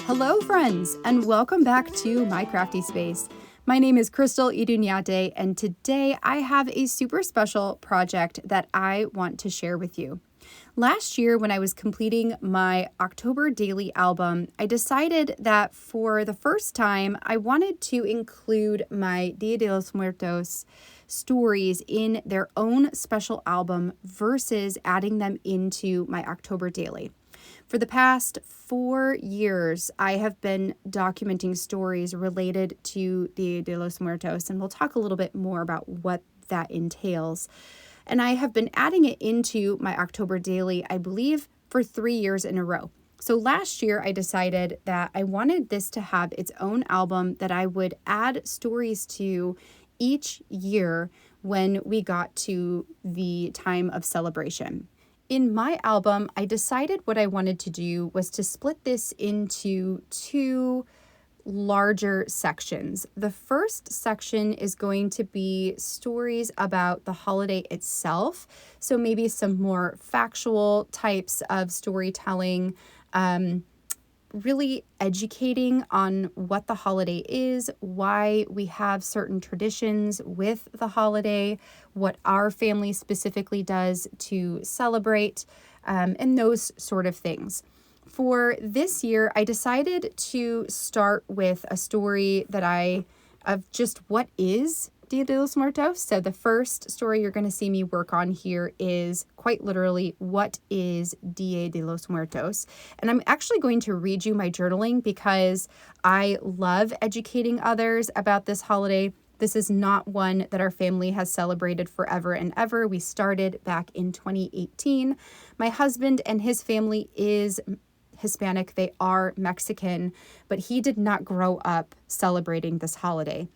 Hello, friends, and welcome back to My Crafty Space. My name is Crystal Idunyate, and today I have a super special project that I want to share with you. Last year, when I was completing my October daily album, I decided that for the first time, I wanted to include my Dia de los Muertos stories in their own special album versus adding them into my October daily. For the past 4 years, I have been documenting stories related to Dia de los Muertos, and we'll talk a little bit more about what that entails. And I have been adding it into my October daily, I believe, for 3 years in a row. So last year, I decided that I wanted this to have its own album that I would add stories to each year when we got to the time of celebration. In my album, I decided what I wanted to do was to split this into 2 larger sections. The first section is going to be stories about the holiday itself. So maybe some more factual types of storytelling, really educating on what the holiday is, why we have certain traditions with the holiday, what our family specifically does to celebrate, and those sort of things. For this year, I decided to start with a story of just what is Dia de los Muertos. So the first story you're going to see me work on here is quite literally, what is Dia de los Muertos? And I'm actually going to read you my journaling because I love educating others about this holiday. This is not one that our family has celebrated forever and ever. We started back in 2018. My husband and his family is Hispanic. They are Mexican, but he did not grow up celebrating this holiday.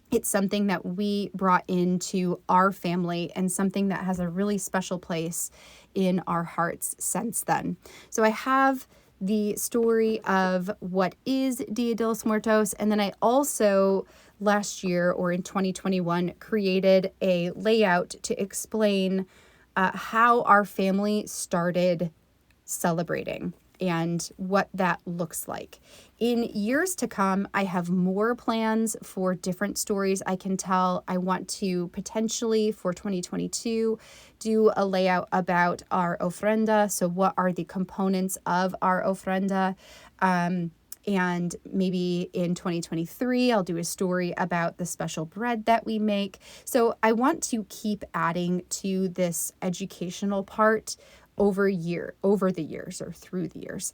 It's something that we brought into our family and something that has a really special place in our hearts since then. So I have the story of what is Dia de los Muertos, and then I also last year, or in 2021, created a layout to explain how our family started celebrating and what that looks like. In years to come, I have more plans for different stories I can tell. I want to potentially, for 2022, do a layout about our ofrenda. So what are the components of our ofrenda? And maybe in 2023, I'll do a story about the special bread that we make. So I want to keep adding to this educational part over the years or through the years.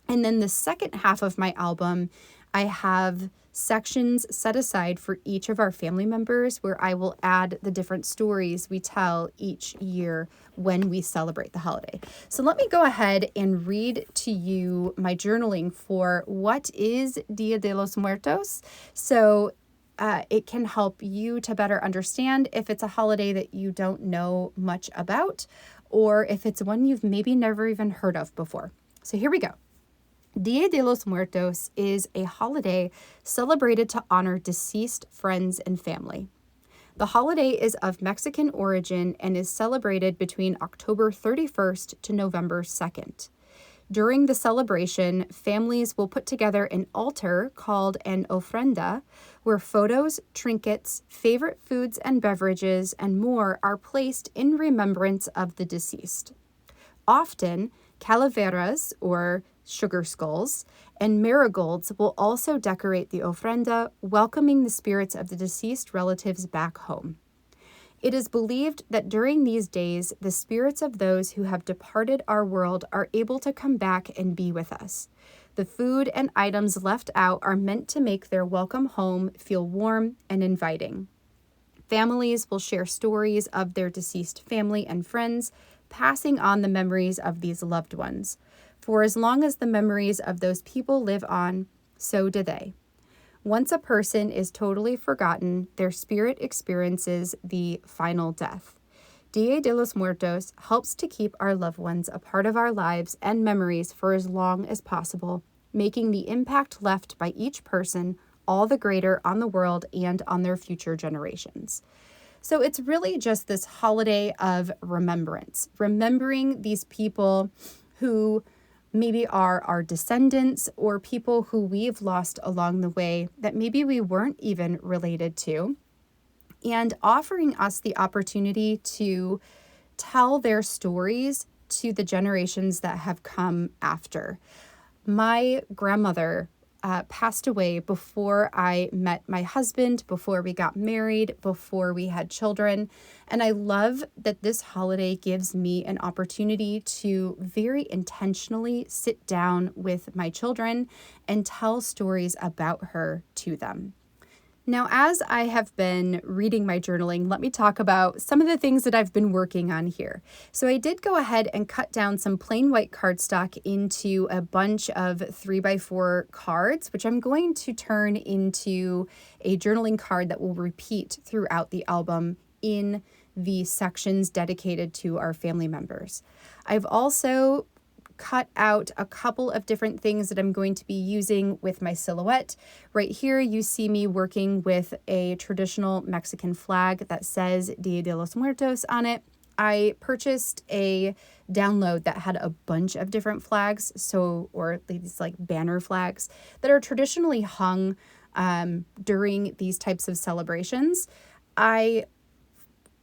And then the second half of my album, I have sections set aside for each of our family members where I will add the different stories we tell each year when we celebrate the holiday. So let me go ahead and read to you my journaling for what is Dia de los Muertos. So it can help you to better understand if it's a holiday that you don't know much about, or if it's one you've maybe never even heard of before. So here we go. Dia de los Muertos is a holiday celebrated to honor deceased friends and family. The holiday is of Mexican origin and is celebrated between October 31st to November 2nd. During the celebration, families will put together an altar called an ofrenda, where photos, trinkets, favorite foods and beverages, and more are placed in remembrance of the deceased. Often, calaveras, or sugar skulls, and marigolds will also decorate the ofrenda, welcoming the spirits of the deceased relatives back home. It is believed that during these days, the spirits of those who have departed our world are able to come back and be with us. The food and items left out are meant to make their welcome home feel warm and inviting. Families will share stories of their deceased family and friends, passing on the memories of these loved ones. For as long as the memories of those people live on, so do they. Once a person is totally forgotten, their spirit experiences the final death. Dia de los Muertos helps to keep our loved ones a part of our lives and memories for as long as possible, making the impact left by each person all the greater on the world and on their future generations. So it's really just this holiday of remembrance, remembering these people who maybe are our descendants or people who we've lost along the way that maybe we weren't even related to, and offering us the opportunity to tell their stories to the generations that have come after. My grandmother passed away before I met my husband, before we got married, before we had children. And I love that this holiday gives me an opportunity to very intentionally sit down with my children and tell stories about her to them. Now, as I have been reading my journaling, let me talk about some of the things that I've been working on here. So I did go ahead and cut down some plain white cardstock into a bunch of 3x4 cards, which I'm going to turn into a journaling card that will repeat throughout the album in the sections dedicated to our family members. I've also cut out a couple of different things that I'm going to be using with my silhouette. Right here, you see me working with a traditional Mexican flag that says Dia de los Muertos on it. I purchased a download that had a bunch of different flags, or these like banner flags that are traditionally hung during these types of celebrations. I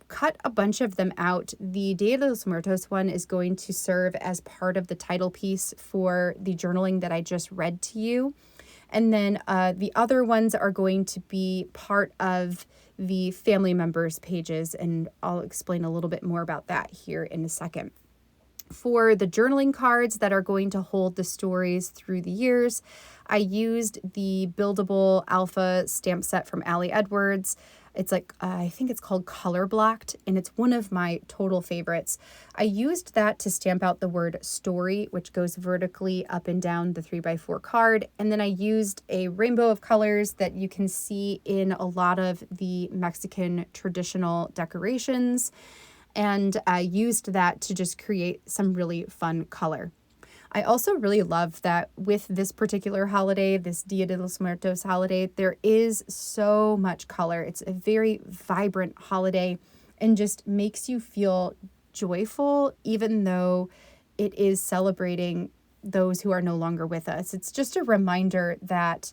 cut a bunch of them out. The Dia de los Muertos one is going to serve as part of the title piece for the journaling that I just read to you. And then the other ones are going to be part of the family members pages, and I'll explain a little bit more about that here in a second. For the journaling cards that are going to hold the stories through the years, I used the buildable alpha stamp set from Ali Edwards. It's like, I think it's called Color Blocked, and it's one of my total favorites. I used that to stamp out the word story, which goes vertically up and down the 3x4 card. And then I used a rainbow of colors that you can see in a lot of the Mexican traditional decorations. And I used that to just create some really fun color. I also really love that with this particular holiday, this Dia de los Muertos holiday, there is so much color. It's a very vibrant holiday and just makes you feel joyful, even though it is celebrating those who are no longer with us. It's just a reminder that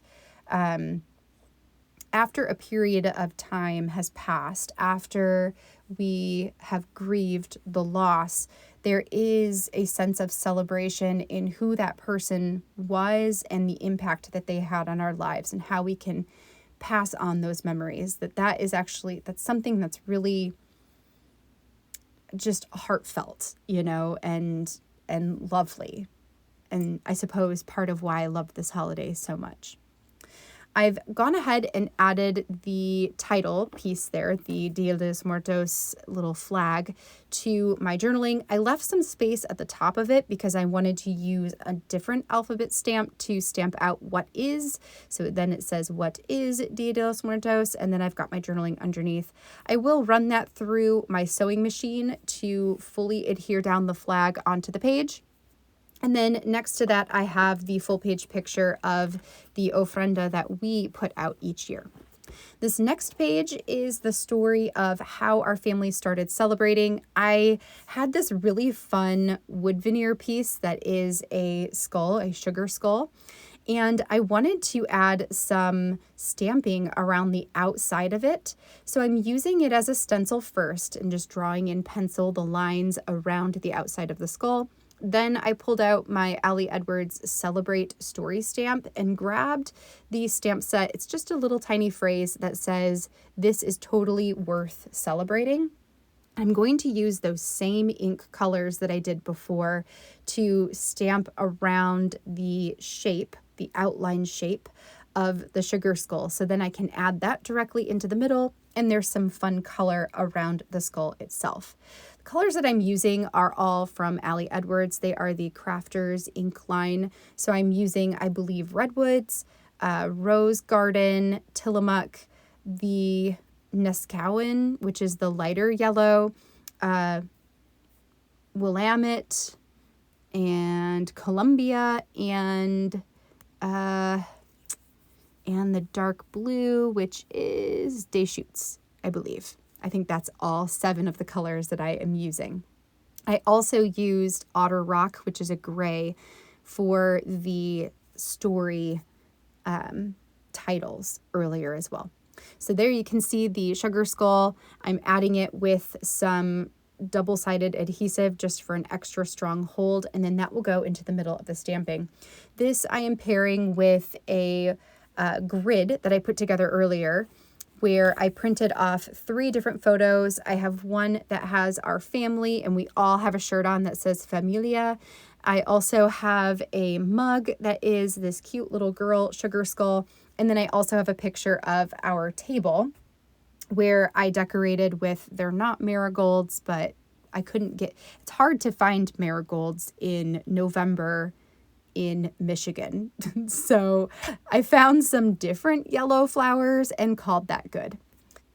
after a period of time has passed, after we have grieved the loss, there is a sense of celebration in who that person was and the impact that they had on our lives and how we can pass on those memories. That's something that's really just heartfelt, and lovely. And I suppose part of why I love this holiday so much. I've gone ahead and added the title piece there, the Dia de los Muertos little flag, to my journaling. I left some space at the top of it because I wanted to use a different alphabet stamp to stamp out what is. So then it says what is Dia de los Muertos, and then I've got my journaling underneath. I will run that through my sewing machine to fully adhere down the flag onto the page. And then next to that, I have the full page picture of the ofrenda that we put out each year. This next page is the story of how our family started celebrating. I had this really fun wood veneer piece that is a skull, a sugar skull. And I wanted to add some stamping around the outside of it. So I'm using it as a stencil first and just drawing in pencil the lines around the outside of the skull. Then I pulled out my Ali Edwards Celebrate Story stamp and grabbed the stamp set. It's just a little tiny phrase that says, "This is totally worth celebrating." I'm going to use those same ink colors that I did before to stamp around the shape, the outline shape of the sugar skull. So then I can add that directly into the middle, and there's some fun color around the skull itself. The colors that I'm using are all from Ali Edwards. They are the Crafters ink line. So I'm using, I believe, Redwoods, Rose Garden, Tillamook, the Neskowin, which is the lighter yellow, Willamette, and Columbia, and the dark blue, which is Deshutes, I believe. I think that's all 7 of the colors that I am using. I also used Otter Rock, which is a gray, for the story titles earlier as well. So there you can see the sugar skull. I'm adding it with some double-sided adhesive just for an extra strong hold, and then that will go into the middle of the stamping. This I am pairing with a grid that I put together earlier, where I printed off 3 different photos. I have one that has our family, and we all have a shirt on that says Familia. I also have a mug that is this cute little girl sugar skull, and then I also have a picture of our table where I decorated with, they're not marigolds, but I couldn't get, it's hard to find marigolds in November in Michigan. So I found some different yellow flowers and called that good.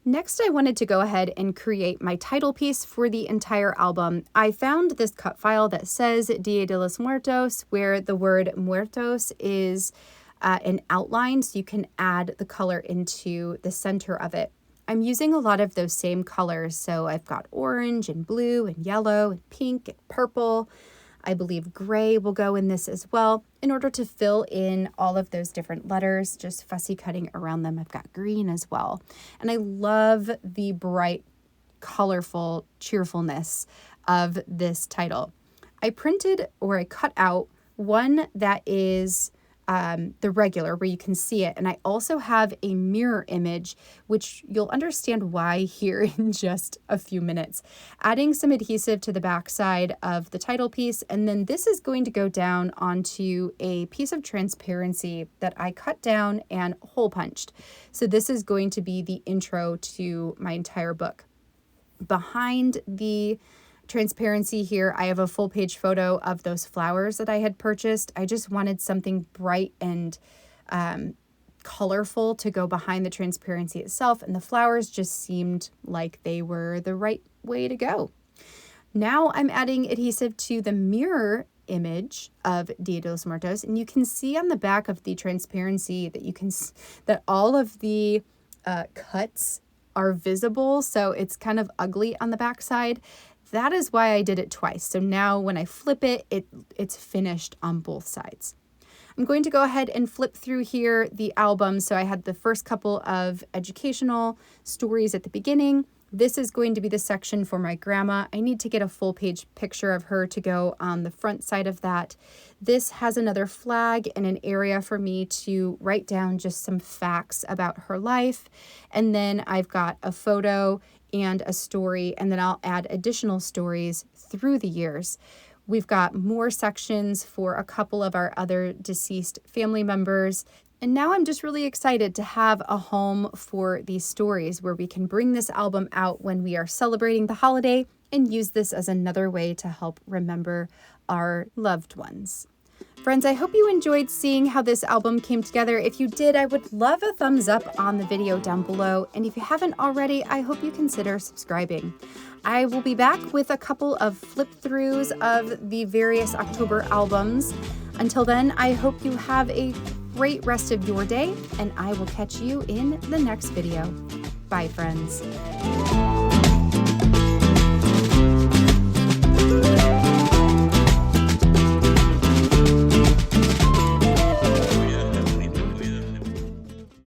Next, I wanted to go ahead and create my title piece for the entire album. I found this cut file that says Dia de los Muertos, where the word muertos is an outline, so you can add the color into the center of it. I'm using a lot of those same colors, so I've got orange and blue and yellow and pink and purple. I believe gray will go in this as well in order to fill in all of those different letters, just fussy cutting around them. I've got green as well. And I love the bright, colorful cheerfulness of this title. I printed, or I cut out, one that is the regular where you can see it. And I also have a mirror image, which you'll understand why here in just a few minutes. Adding some adhesive to the back side of the title piece. And then this is going to go down onto a piece of transparency that I cut down and hole punched. So this is going to be the intro to my entire book. Behind the transparency here, I have a full page photo of those flowers that I had purchased. I just wanted something bright and colorful to go behind the transparency itself, and the flowers just seemed like they were the right way to go. Now I'm adding adhesive to the mirror image of Dia de los Muertos, and you can see on the back of the transparency that that all of the cuts are visible, so it's kind of ugly on the back side. That is why I did it twice. So now when I flip it, it's finished on both sides. I'm going to go ahead and flip through here the album. So I had the first couple of educational stories at the beginning. This is going to be the section for my grandma. I need to get a full page picture of her to go on the front side of that. This has another flag and an area for me to write down just some facts about her life. And then I've got a photo and a story, and then I'll add additional stories through the years. We've got more sections for a couple of our other deceased family members. And now I'm just really excited to have a home for these stories where we can bring this album out when we are celebrating the holiday and use this as another way to help remember our loved ones. Friends, I hope you enjoyed seeing how this album came together. If you did, I would love a thumbs up on the video down below. And if you haven't already, I hope you consider subscribing. I will be back with a couple of flip throughs of the various October albums. Until then, I hope you have a great rest of your day, and I will catch you in the next video. Bye, friends.